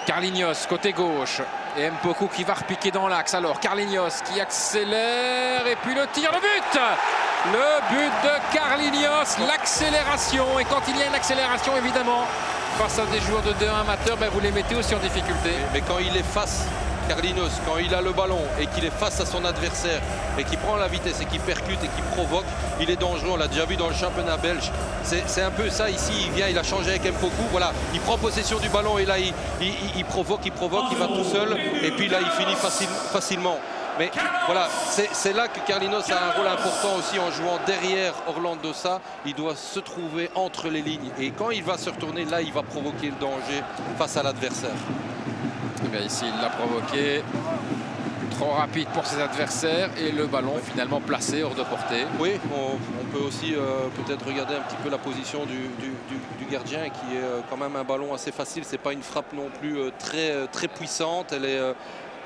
Carlinhos, côté gauche. Et Mpoku qui va repiquer dans l'axe. Alors Carlinhos qui accélère. Et puis le tir, le but! Le but de Carlinhos, l'accélération. Et quand il y a une accélération, évidemment, face à des joueurs de 2-1 amateurs, ben vous les mettez aussi en difficulté. Mais quand il est face, Carlinhos, quand il a le ballon et qu'il est face à son adversaire et qu'il prend la vitesse et qu'il percute et qu'il provoque, il est dangereux. On l'a déjà vu dans le championnat belge. C'est un peu ça ici. Il vient, il a changé avec Mpoku. Voilà, il prend possession du ballon et là il provoque, il va tout seul et puis là il finit facilement. Mais voilà, c'est là que Carlinhos a un rôle important aussi en jouant derrière Orlando Sa. Il doit se trouver entre les lignes et quand il va se retourner, là il va provoquer le danger face à l'adversaire. Et bien ici il l'a provoqué, trop rapide pour ses adversaires et le ballon finalement placé hors de portée. Oui, on peut aussi peut-être regarder un petit peu la position du gardien qui est quand même un ballon assez facile. C'est pas une frappe non plus très puissante.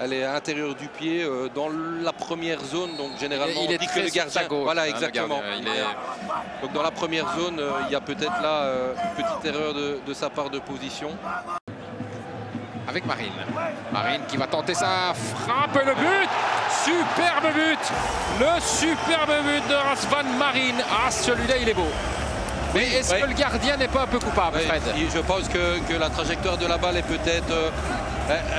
Elle est à l'intérieur du pied dans la première zone, donc généralement il est on dit très que le gardien. gauche, voilà, hein, exactement. Donc dans la première zone, il y a peut-être là une petite erreur de sa part de position. Avec Marine. Marine qui va tenter sa frappe et le but! Superbe but! Le superbe but de Razvan Marine. Ah, celui-là, il est beau. Mais est-ce que le gardien n'est pas un peu coupable, Fred? Je pense que la trajectoire de la balle est peut-être...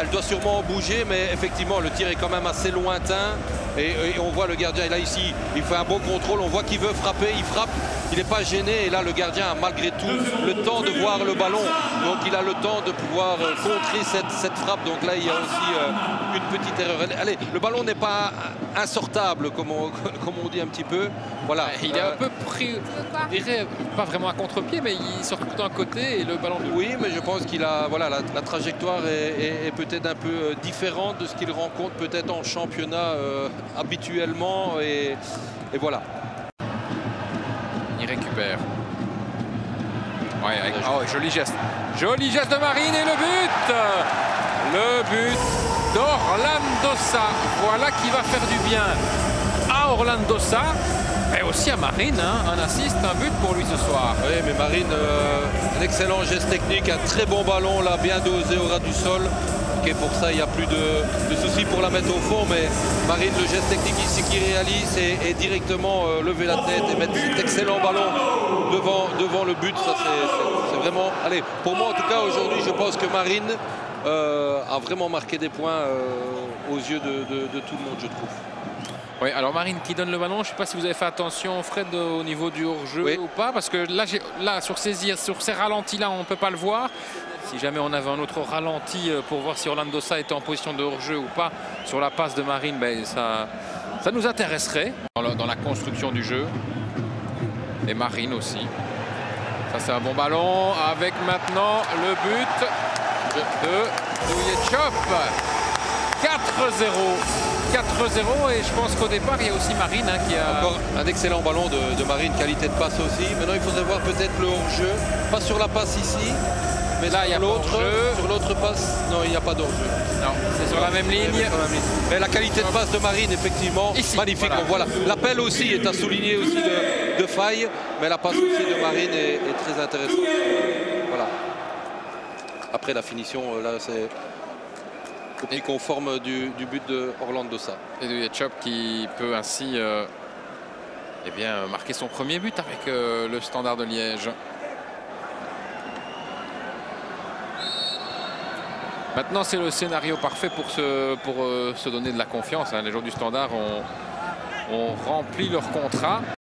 elle doit sûrement bouger, mais effectivement, le tir est quand même assez lointain. Et on voit le gardien, là ici, il fait un bon contrôle. On voit qu'il veut frapper, il frappe. Il n'est pas gêné. Et là, le gardien a malgré tout le temps de voir le ballon. Donc, il a le temps de pouvoir contrer cette frappe. Donc là, il y a aussi une petite erreur. Allez, le ballon n'est pas insortable, comme on dit un petit peu. Voilà. Il est un peu pris, je dirais, pas vraiment à contre-pied, mais il sort tout le temps à côté et le ballon... Oui, mais je pense qu'il a... Voilà, la trajectoire est peut-être un peu différente de ce qu'il rencontre peut-être en championnat habituellement. Et voilà. Il récupère. Ouais, oh, joli geste. Joli geste de Marine et le but! Le but d'Orlando Sa. Voilà qui va faire du bien à Orlando Sa. Et aussi à Marine, hein, un assist, un but pour lui ce soir. Oui, mais Marine, un excellent geste technique, un très bon ballon, là, bien dosé au ras du sol. Okay, pour ça, il n'y a plus de soucis pour la mettre au fond, mais Marine, le geste technique ici qu'il réalise et directement lever la tête et mettre cet excellent ballon devant le but, ça c'est vraiment... Allez, pour moi en tout cas, aujourd'hui, je pense que Marine a vraiment marqué des points aux yeux de tout le monde, je trouve. Oui, alors Marine qui donne le ballon, je ne sais pas si vous avez fait attention, Fred, au niveau du hors-jeu ou pas, parce que là sur ces ralentis-là, on ne peut pas le voir. Si jamais on avait un autre ralenti pour voir si Orlando Sa était en position de hors-jeu ou pas, sur la passe de Marine, ben, ça nous intéresserait dans la construction du jeu. Et Marine aussi. Ça, c'est un bon ballon, avec maintenant le but de Douillet-Chop. 4-0. 4-0 et je pense qu'au départ il y a aussi Marine qui a... Encore un excellent ballon de Marine, qualité de passe aussi. Maintenant il faudrait voir peut-être le hors-jeu, pas sur la passe ici, mais là il y a sur l'autre passe, non il n'y a pas d'hors-jeu. Non, c'est sur la même ligne. Mais la qualité de passe de Marine effectivement, ici, magnifique. Voilà. L'appel aussi est à souligner aussi de faille, mais la passe aussi de Marine est très intéressante. Voilà. Après la finition, là c'est... copie conforme du but de Orlando Sa. Et Douillet-Chop qui peut ainsi eh bien, marquer son premier but avec le Standard de Liège. Maintenant, c'est le scénario parfait pour se donner de la confiance. Hein. Les joueurs du Standard ont rempli leur contrat.